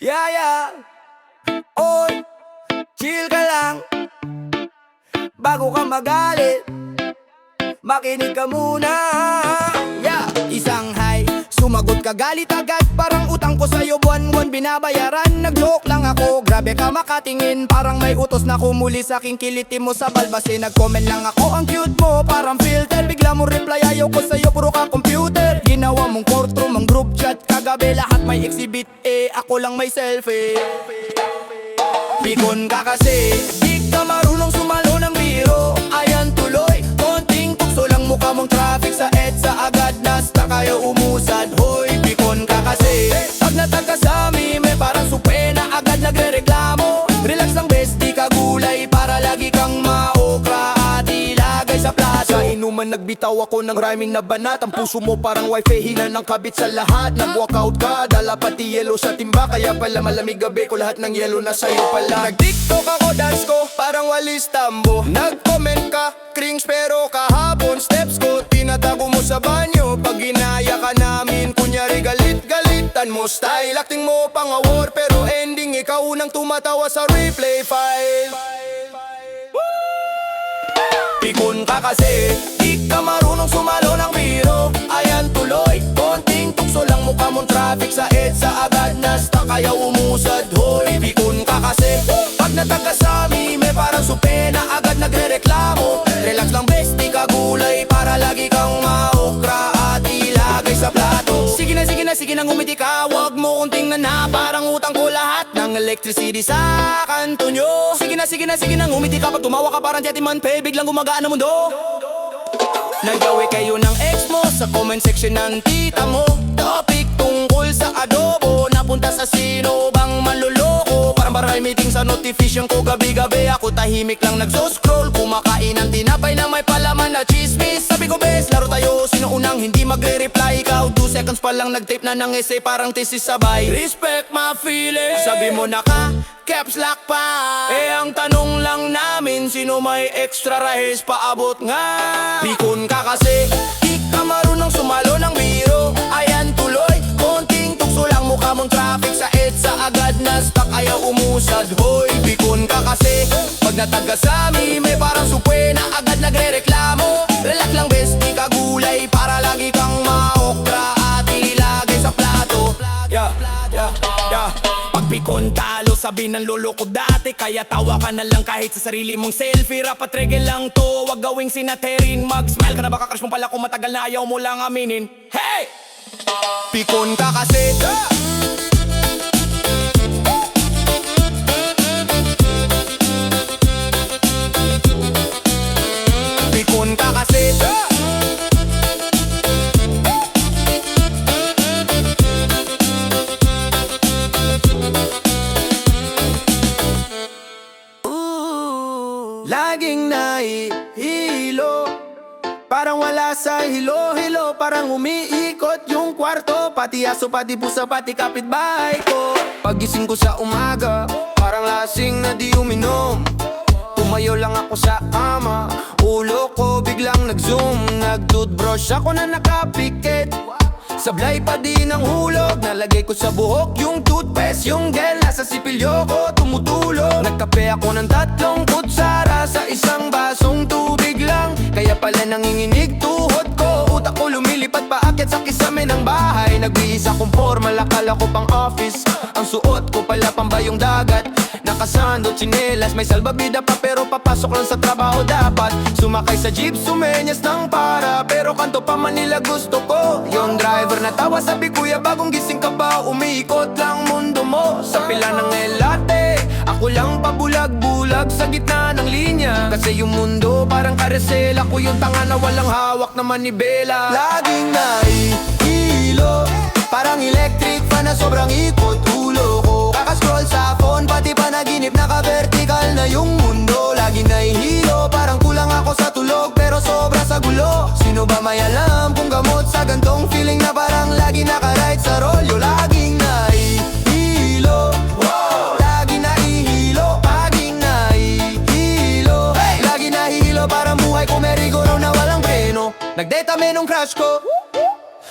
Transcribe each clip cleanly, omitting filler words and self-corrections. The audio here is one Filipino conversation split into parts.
Yeah. Oy, chill ka lang. Bago ka magalit, makinig ka muna. Isang high, sumagot ka galit agad. Parang utang ko sa'yo buwan-buwan binabayaran. Nag-joke lang ako, grabe ka makatingin. Parang may utos na kumuli sa'king kiliti mo sa balbasi. Nag-comment lang ako, ang cute mo, parang filter. Bigla mo reply, ayaw ko sa'yo, puro ka computer. Ginawa mong courtroom, ang group chat. Kagabi lahat may exhibit, ako lang may selfie. Pikon ka kasi, di ka marunong sumalo ng biro. Ayan tuloy, konting tukso lang mukha mong traffic sa EDSA. Agad nasta kayo umusad. Hoy, pikon ka kasi, pag natagka sa mime parang supena. Agad nagre-reklamo. Relax lang bes, di ka gulay para lagi kang maokra at ilagay sa plato. Sa inuman nagbitaw ako ng rhyming na banat. Ang puso mo parang wifi, hina ng kabit sa lahat. Nag-walkout ka, dala pati yellow sa timba. Kaya pala malamig gabi ko, lahat ng yellow na sa'yo pala. Nag-tiktok ako, dance ko, parang walis tambo. Nag-comment ka, cringe pero kahapon steps ko, tinatago mo sa banyo. Pag ginaya ka namin, kunyari galit-galitan mo. Style, acting mo pang award, pero ending ikaw unang tumatawa sa replay file. Pikon ka kasi, di ka marunong sumalo ng biro. Ayan tuloy, konting tukso lang mukha mong traffic sa EDSA. Agad nasta kaya umusad. Hoy, pikon ka kasi, pag natagka sa mime parang supena. Agad nagre-reklamo. Relax lang bes, di ka gulay para lagi kang maokra at ilagay sa plato. Sige na ngumiti ka, wag mo kong tingnan na parang utang ko lahat ng electricity sa kanto nyo. Sige na ngumiti ka, pag tumawa ka parang Jetty Man Pay, biglang gumagaan ang mundo. Nagawi kayo ng ex mo sa comment section ng tita mo. Topic tungkol sa adobo, napunta sa sino bang manloloko. Parang baray meeting sa notification ko gabi-gabi. Ako tahimik lang nagso-scroll, kumakain ng tinapay na may palaman na chismis. Sabi ko bes, laro tayo, sino unang hindi magre-reply? Ikaw 2 seconds pa lang nag-tape na ng essay, parang thesis sabay. Respect my feelings, sabi mo na ka, caps lock pa. Ang tanong lang namin, sino may extra rahis paabot nga? Pikon ka kasi, di ka marunong sumalo ng biro. Ayan tuloy, konting tukso lang mukha mong traffic sa EDSA. Agad na stuck, ayaw umusad. Hoy, pikon ka kasi, pag natagka sa mime parang supwena. Agad nagre-reklamo. Relax lang bes, di ka gulay para lagi kang maokra at ilagay sa plato. Pagpikon talo, sabi ng lolo ko dati. Kaya tawa ka na lang kahit sa sarili mong selfie. Rap at reggae lang to, wag gawing sinaterin. Mag-smile ka na baka crush mo pala kung matagal na ayaw mo lang aminin. Hey! Pikon ka kasi, pikon ka kasi, laging nahihilo, parang wala sa hilo-hilo. Parang umiikot yung kwarto, pati aso, pati pusa, pati kapitbahay ko. Pagising ko sa umaga, parang lasing na di uminom. Tumayo lang ako sa kama, ulo ko biglang nag-zoom. Nag-toothbrush ako na nakapikit, sablay pa din ang hulog. Nalagay ko sa buhok yung toothpaste, yung gel nasa sipilyo ko tumutulog. Nagkape ako ng 3 kutsara sa isang basong tubig lang. Kaya pala nanginginig tuhod ko, utak ko lumilipad paakyat sa kisame ng bahay. Nagbihis akong formal, akala ko pang office. Ang suot ko pala pambayong dagat. Nakasando, tsinelas, may salbabida pa pero papasok lang sa trabaho dapat. Sumakay sa jeep, sumenyas ng para, pero kanto pa Manila gusto ko. Yung driver natawa, sabi kuya bagong gising ka ba? Umiikot lang mundo mo sa pila ng elate. Ako lang pabulag-bulag sa gitna ng linya. Kasi yung mundo parang karesel, ako yung tanga na walang hawak na manibela. Laging nahihilo, parang electric fan na sobrang ikot ulo ko. Kakascroll sa phone, pati panaginip naka-vertical na yung mundo. Laging nahihilo, parang kulang ako sa tulog pero sobra sa gulo. Sino ba may alam kung gamot sa gantong feeling na parang lagi naka-ride sa rolyo? Laging nahihilo, wow! Laging nahihilo, laging nahihilo, hey! Laging nahihilo, parang buhay ko merry-go-round na walang preno. Nag-date kami nung crush ko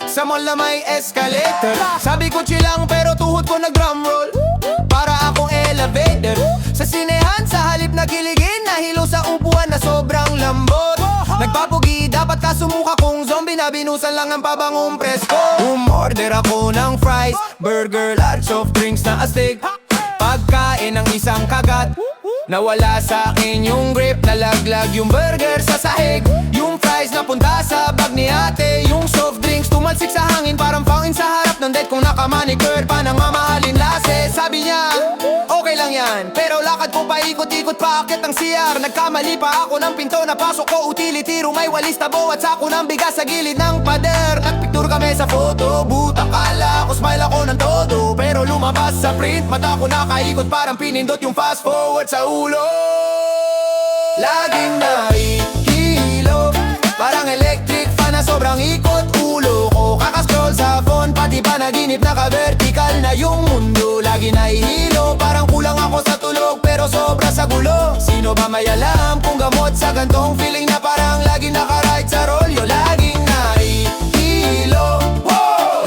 sa mall na may escalator. Sabi ko chill lang pero tuhod ko nag-drum roll. At kasumukha kong zombie na binusan lang ang pabangong presko. Umorder ako ng fries, burger, large soft drinks na astig. Pagkain ng isang kagat, nawala sa akin yung grip. Nalaglag yung burger sa sahig, yung fries napunta sa bag ni ate. Yung soft drinks tumalsik sa hangin, parang fountain sa harap ng date kong nakamanicure pa ng mamahalin lase. Sabi niya, okay lang yan, pero lakad ko pa ikot-ikot pa akit ng CR. Nagkamali pa ako ng pinto, napasok ko utility room. May walis tabo at sako ng bigas sa gilid ng pader. Nagpicture kami sa photo booth, akala ko smile ako ng todo, pero lumabas sa print, mata ko nakaikot parang pinindot yung fast forward sa ulo. Laging nahihilo, parang electric fan na sobrang ikot ulo ko. Kakascroll sa phone, pati panaginip naka-vertical na yung mundo. Lagi nahihilo, parang kulang ako sa tulog, pero sobra sa gulo. Sino ba may alam kung gamot sa gantong feeling na parang lagi naka-ride sa rolyo? Laging nahihilo,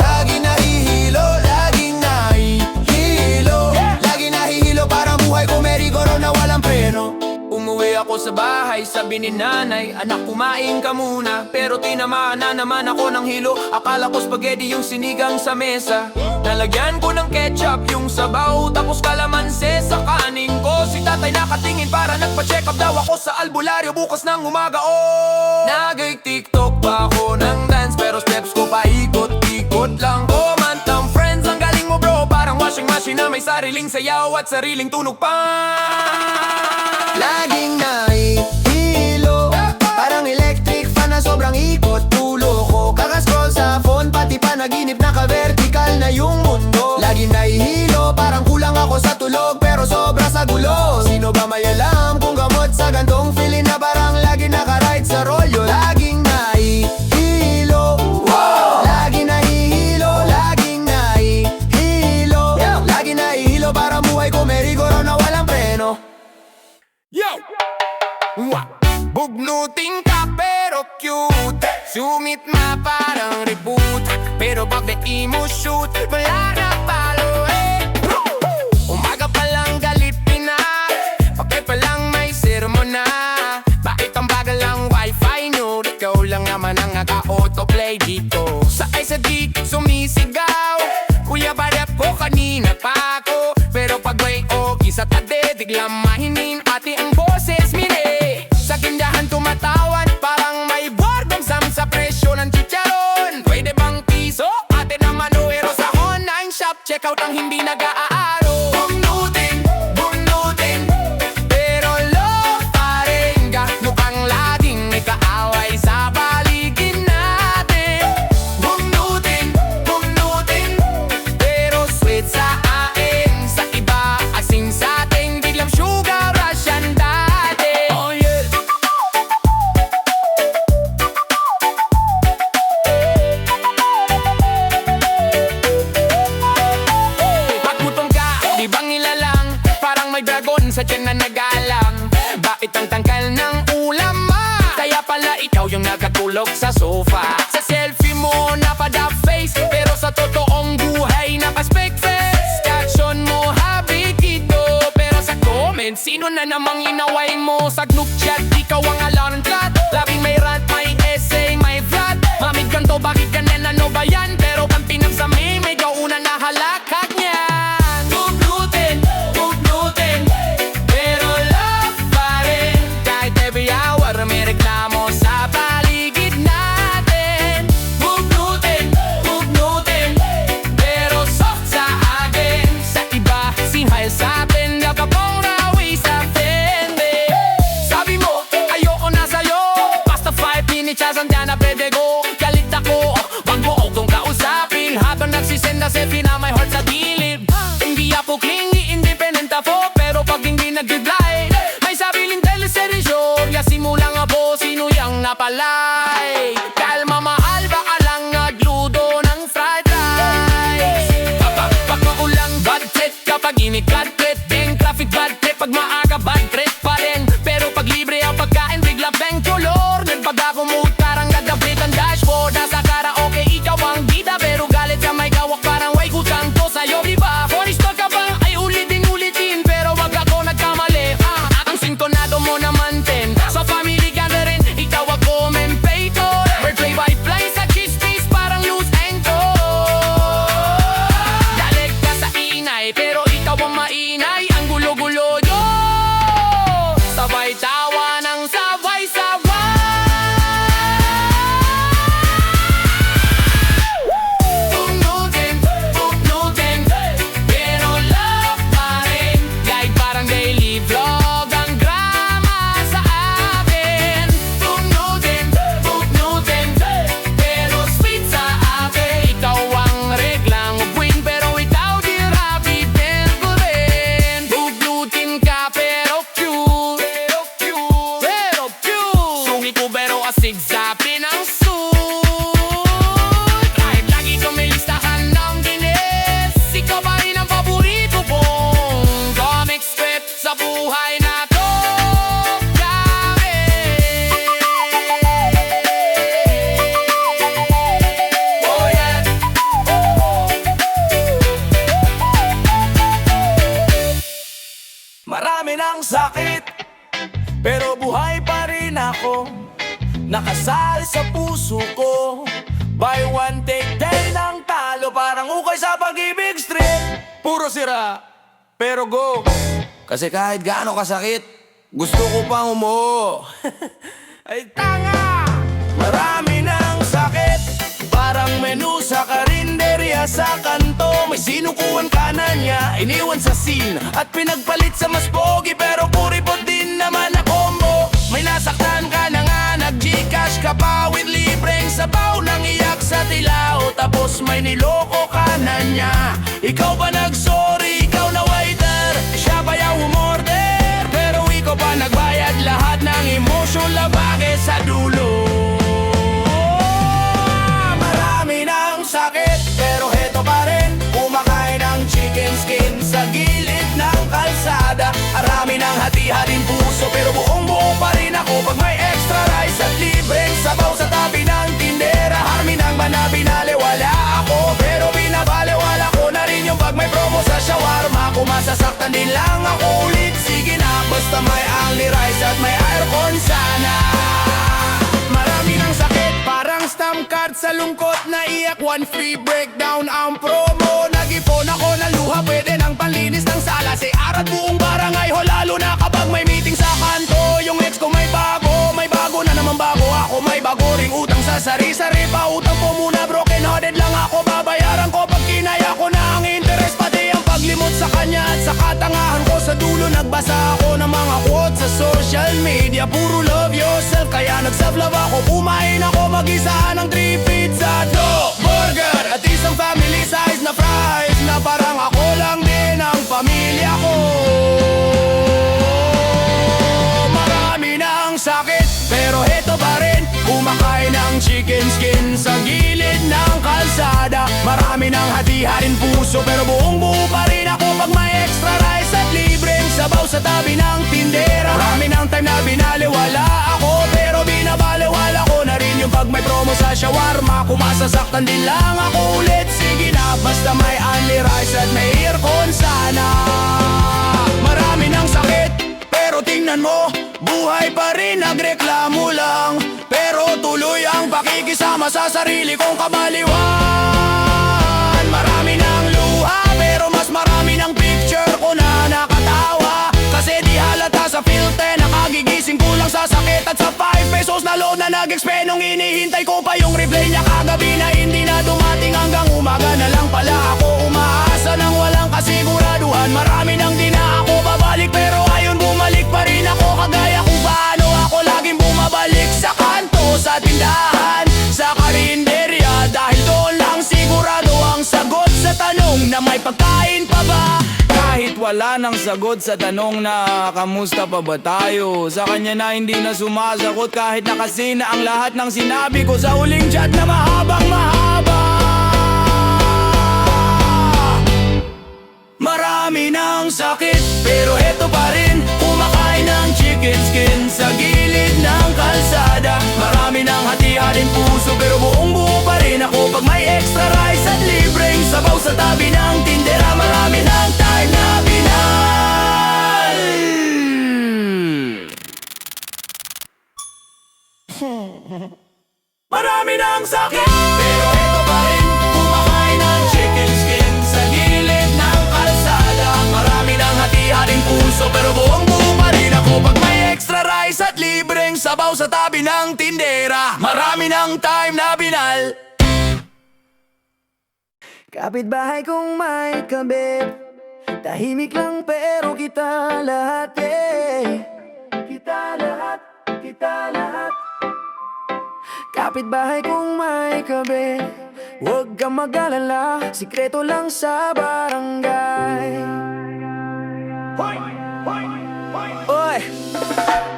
laging nahihilo, laging nahihilo, laging nahihilo, parang buhay ko merry-go-round na walang preno. Umuwi ako sa bahay, sabi ni nanay, anak kumain ka muna. Pero tinamaan na naman ako ng hilo. Akala ko spaghetti yung sinigang sa mesa. Nalagyan ko ng ketchup yung sabaw, tapos kalamanse sa kanin ko. Si tatay nakatingin para nagpa-check up daw ako sa albularyo bukas ng umaga. Nag-tiktok pa ako ng dance, pero steps ko pa ikot-ikot lang. Mantang friends, ang galing mo bro, parang washing machine na may sariling sayaw at sariling tunog pa. Laging nahihilo, parang electric fan na sobrang ikot ulo ko. Kakascroll sa phone, pati panaginip naka-vertical na yung mundo. Laging nahihilo, parang kulang ako sa tulog, pero sobra sa gulo. Sino ba may alam kung gamot sa gantong feeling na parang lagi naka-ride sa rolyo? Laging nahihilo, laging nahihilo, laging nahihilo, laging nahihilo, parang buhay ko merry-go-round na walang preno. Yo! Bugnutin ka pero cute, sumit na parang reboot, pero pagdating mo shoot, wala na palo Umaga pa lang galit na, okay pa lang may sermon na. Bakit ang bagal lang wifi nyo? Ikaw lang naman ang naka-autoplay dito. Sa ay sa di sumisigaw, kuya barep ko kanina pa ako, pero pag may okay sa tade, biglang mahinin ate ang boses mine. Sa tindahan tumatawan, parang may bordong sam sa presyo ng chicharon. Pwede bang piso? Ate naman uero sa online shop, check out ang hindi nag-aaro. Bugnutin, bugnutin, pero love pa rin. Gano kang laging may kaaway sa paligid natin. Bugnutin, bugnutin, pero sweet sa akin. Sa iba, asin sa ating biglang sugar rush yan dati. Oh yeah. Paggutom ka, di bang ilalang? Parang may dragon sa tiyan na nagalang. Bakit ang tangkal ng ulam ma? Kaya pala ikaw yung nakatulog sa sofa. Sa selfie mo napada-face, pero sa totoong buhay naka-spec face. Caption mo happy kiddo, pero sa comment sino na namang inaway mo? Sa group chat ikaw ang alarm clock, laging may rant, may essay, may flat. Mamid ganto, bakit ganyan, ano ba yan? Pero pang pinagsami, may gauna na halakak niyan. Bugnutin, bugnutin, pero love pa rin. Kahit every hour may reklamo sa paligid natin. Bugnutin, bugnutin, pero soft sa akin. Sa iba, singhal sa atin, nakapong rawi sa pende. Sabi mo, ayoko na sa'yo, basta 5 minutes andyan na pwede go. Galit ako, wag mo akong kausapin, habang nagsisenda selfie na may heart sa gilid. Hindi ako clingy, independent ako, pero pag hindi nag-reply, may sariling teleservisyon. Simula nga po, sino yang napalay? Kalma mahal, baka lang nagluto ng fried rice. Pag maulang bad trip, kapag init bad trip, ding traffic bad trip, pag maaga bad trip pa rin. Pero pag libre ang pagkain, bigla bang color. Pag ako mood, parang nag-update ang dashboard. Nasa karaoke, ikaw ang bida, pero galit ka may gawak, parang way utang to sa'yo, diba? Funny story ka ba? Ay ulitin, pero wag ako nagkamali. Ang sintonado mo naman din, sa family gathering, ikaw ang commentator. marami ng sakit, pero buhay pa rin ako, nakasal sa puso ko. Buy one take 10 ng talo, parang ukay sa Pag-ibig Street. Puro sira, pero go. Kasi kahit gaano kasakit, gusto ko pang umuo. Ay tanga! Marami ng sakit, parang menu sa karinderya sa kanto. May sinukuan kanan niya, iniwan sa scene at pinagpalit sa mas pogi, pero kuripot din naman na combo. May nasaktan ka na nga, nag-Gcash ka pa with libreng sabaw, nang iyak sa tilao, tapos may niloko ka na niya. Ikaw ba nag-sorry, ikaw na waiter, siya ba yung umorder? Pero ikaw pa nagbayad lahat ng emosyon, labake sa dulo. Marami ng sakit, pero heto pa rin, kumakain ng chicken skin sa gilid ng kalsada. Arami ng hati-hating puso, pero buong buo pa rin ako pag may extra rice at libreng sabaw sa tabi ng tindera. Harmi ng binaliwala ako, pero binabaliwala ko na rin yung pag may promo sa shawarma. Kung masasaktan din lang ako ulit, sige na, basta may only rice at may aircon sana. Marami ng sakit, parang stamp card sa lungkot, naiyak, one free breakdown ang promo. Nag-ipon ako ng luha, pwede ng panlinis ng sala, si arat buong barangay ho, lalo na kapag may meeting sa kanto. Yung ex ko may bago na naman bago ako, may bago ring utang sa sari-sari pa. Utang po muna, broken hearted lang ako, babayaran ko pag kinaya ko na ang interest, pati ang paglimot sa kanya at sa katangahan ko. Sa dulo nagbasa ako ng mga quotes sa social media, puro love yourself, kaya nag-self-love ako. Kumain ako mag-isa ng 3 pizza, no burger at isang family size na fries, na parang ako lang din ang pamilya ko. Marami ng sakit, pero heto pa rin, kumakain ng chicken skin sa gilid ng kalsada. Marami ng hati-hating puso, pero buong buo pa rin ako pag may extra rice at libreng sabaw sa tabi ng tindera. Marami ng time na binaliwala ako, pero binabaliwala ko na rin yung pag may promo sa shawarma. Kung masasaktan din lang ako ulit, sige na, basta may only rice at may aircon sana. Marami ng sakit, pero tingnan mo, buhay pa rin, nagreklamo lang, pero tuloy ang pakikisama sa sarili kong kamaliwan. Marami ng luha, pero mas marami ng picture ko na nakatawa, kasi di halata sa filter, nakagigising ko lang sa sakit at sa 5 pesos na load na nag-expend. Nung inihintay ko pa yung replay niya kagabi na hindi na dumating, hanggang umaga na lang pala ako umaasa nang walang kasiguraduhan. Marami nang di na ako babalik, pero ayun bumalik pa rin ako, kagaya kung paano ako laging bumabalik sa kanto, sa tindahan, sa karinderya, dahil doon lang sigurado ang sagot sa tanong na may pagkain pa ba. Kahit wala nang sagot sa tanong na kamusta pa ba tayo, sa kanya na hindi na sumasagot, kahit nakasina ang lahat ng sinabi ko sa huling chat na mahabang mahaba. Marami ng sakit, pero heto pa rin, kumakain ng chicken skin sa gilid ng kalsada. Marami ng hati-hating puso, pero buong buo pa rin ako pag may extra rice at libreng sabaw sa tabi ng tindera. Marami ng time na binal. Marami ng sakit, pero heto pa rin, kumakain ng chicken skin sa gilid ng kalsada. Marami ng hati-hating puso, pero buong buo pa rin ako pag may extra rice at libreng sabaw sa tabi ng tindera. Marami ng time na binal. Kapitbahay kong may kabit, tahimik lang pero kita lahat, eh. Kita lahat, kita lahat. Kapitbahay kong may kabit, huwag kang mag-alala, sikreto lang sa barangay. Hoy! Hoy! Hoy!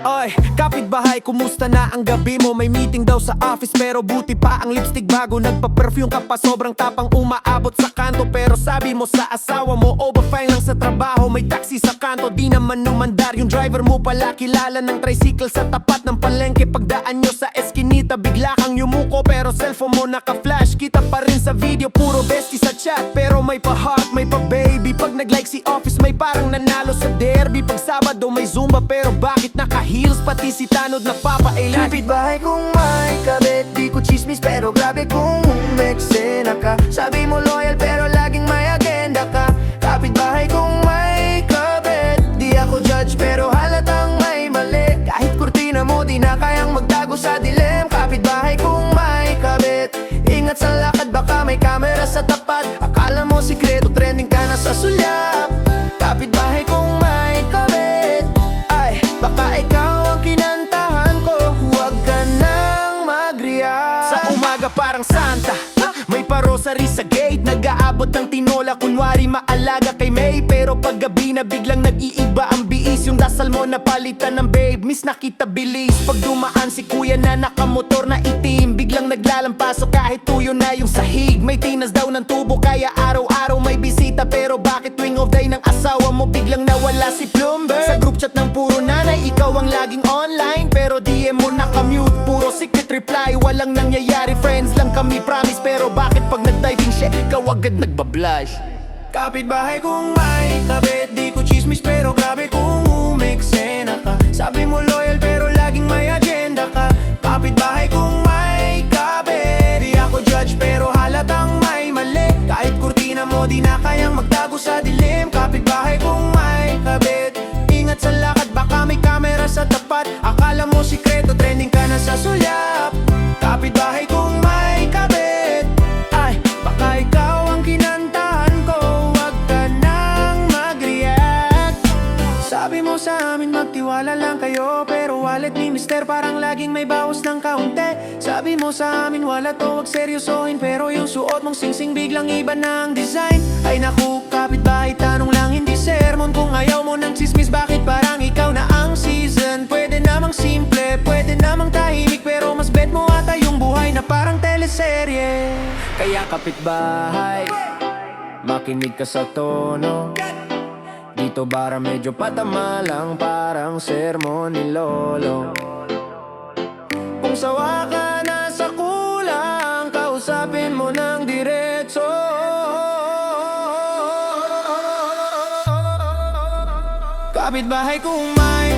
Oy, kapitbahay kumusta na ang gabi mo? May meeting daw sa office pero buti pa ang lipstick bago. Nagpa-perfume ka pa, sobrang tapang umaabot sa kanto. Pero sabi mo sa asawa mo, oh ba fine lang sa trabaho. May taxi sa kanto, di naman numandar. Yung driver mo pala kilala ng tricycle sa tapat ng palengke. Pagdaan nyo sa eskinita, bigla kang yumuko pero cellphone mo naka-flash. Kita pa rin sa video, puro bestie sa chat. Pero may pa-hot, may pa-baby. Pag nag-like si office, may parang nanalo sa derby. Pag Sabado may zumba pero bakit naka-heels? Pati si Tanod na papailan. Kapitbahay kung may kabit, di ko chismis pero grabe kung umeksena ka. Sabi mo loyal pero laging may agenda ka. Kapitbahay kung may kabit, di ako judge pero halatang may mali. Kahit kurtina mo di na kayang magtago sa dilim. Kapitbahay kung may kabit, ingat sa lakad baka may camera sa tapat. Akala mo sikreto trending ka na sa sulyap. Kapitbahay kung may kabit, ay baka ikaw ang kinantahan ko. Huwag ka nang mag-react. Sa umaga parang Santa, may parosary sa gate. Nag-aabot ng tinola, kunwari maalaga kay May. Pero pag gabi na biglang nag-iiba ang biis. Yung dasal mo na palitan ng babe, miss nakita bilis. Pag dumaan si kuya na nakamotor na itim, biglang naglalampaso kahit tuyo na yung sahig. May tinas daw ng tubo kaya araw-araw may bisita. Pero bakit tuwing off day ng asawa mo biglang nawala si Plumber? Sa group chat ng puro nanay, ikaw ang laging online. Pero DM mo nakamute, puro secret reply. Walang nangyayari, friends lang kami promise. Pero bakit pag nag-diving siya, ikaw agad nagbablush? Kapitbahay kung may kabit, di ko chismis pero grabe kung umeksena ka. Sabi mo loyal pero laging may agenda ka. Kapitbahay kung may kabit, di ako judge pero halatang may mali. Kahit kurtina mo di na kayang magtago sa dilim. Kapitbahay kung may kabit, ingat sa lakad baka may camera sa tapat. Akala mo sikreto trending ka na sa sulyap. Kapitbahay kung may kabit, ay baka ikaw ang kinantahan ko. Huwag ka nang mag-react. Sabi mo sa amin magtiwala lang kayo, pero wallet ni mister parang laging may bawas ng kaunti. Sabi mo sa amin wala to, wag seryosohin, pero yung suot mong singsing biglang iba na ang design. Ay naku kapitbahay, tanong lang hindi sermon. Kung ayaw mo ng chismis, bakit parang ikaw na ang season? Pwede namang simple, pwede namang tahimik, pero mas bet mo ata yung buhay na parang teleserye. Kaya kapitbahay, makinig ka sa tono. Dito bara medyo patama lang, parang sermon ni Lolo. Kung sawa ka na sa kulang, kausapin mo ng diretso. Kapitbahay kung may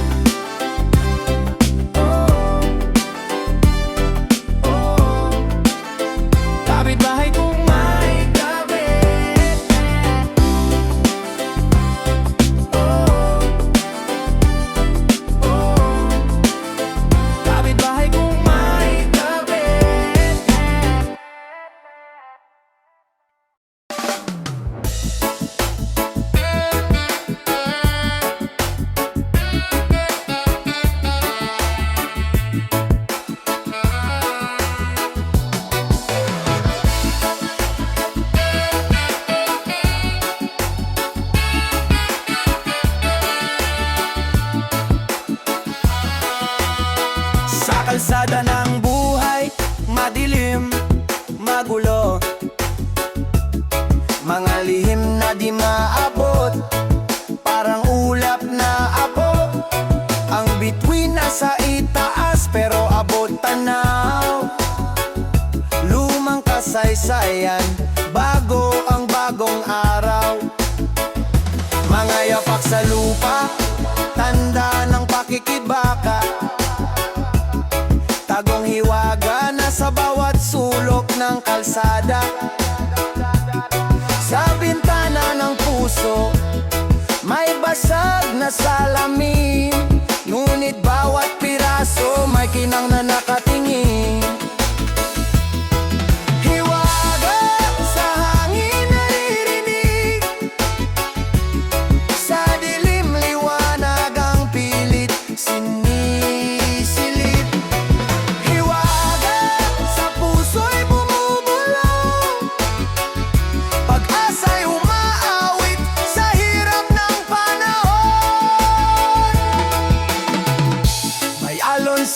kapitbahay kung may kabit, kapitbahay kung may kabit. Sa kalsada ng buhay, madilim, magulo. Mga lihim na di maabot, parang ulap na apo. Ang bituin nasa itaas pero abot tanaw. Lumang kasaysayan, bago ang bagong araw. Mga yapak sa lupa, tanda ng pakikibaka. Tagong hiwaga na sa bawat sulok ng kalsada. Sa bintana ng puso, may basag na salamin. Ngunit bawat piraso may kinang na nakatingin. Hiwaga sa hangin naririnig, sa dilim liwanag ang pilit sinisilip. Hiwaga sa puso'y bumubulong, pag-asa'y umaawit sa hirap ng panahon.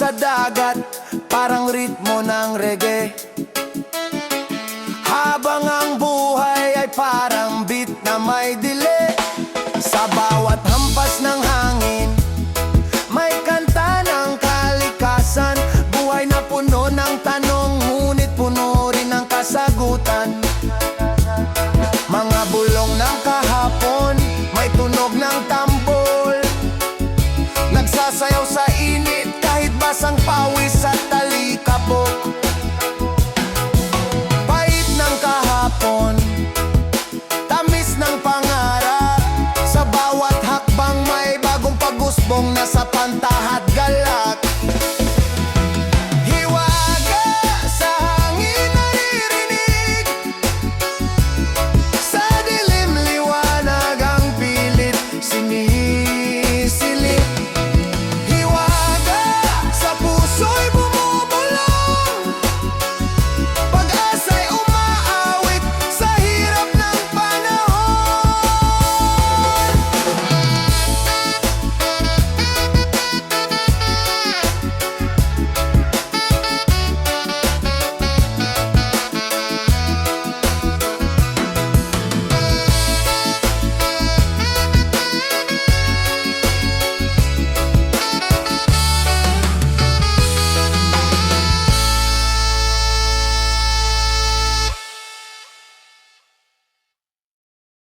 sa dagat, parang ritmo ng reggae. Habang ang buhay ay parang beat na may delay. Sa bawat hampas ng hangin, may kanta ng kalikasan. Buhay na puno ng tanong, ngunit puno rin ng kasagutan. Mga bulong ng kahapon, may tunog ng tambol. Nagsasayaw sa init kahit basang pawis at talikabok. Pait ng kahapon, tamis ng pangarap. Sa bawat hakbang may bagong pag-usbong na sa pantahat.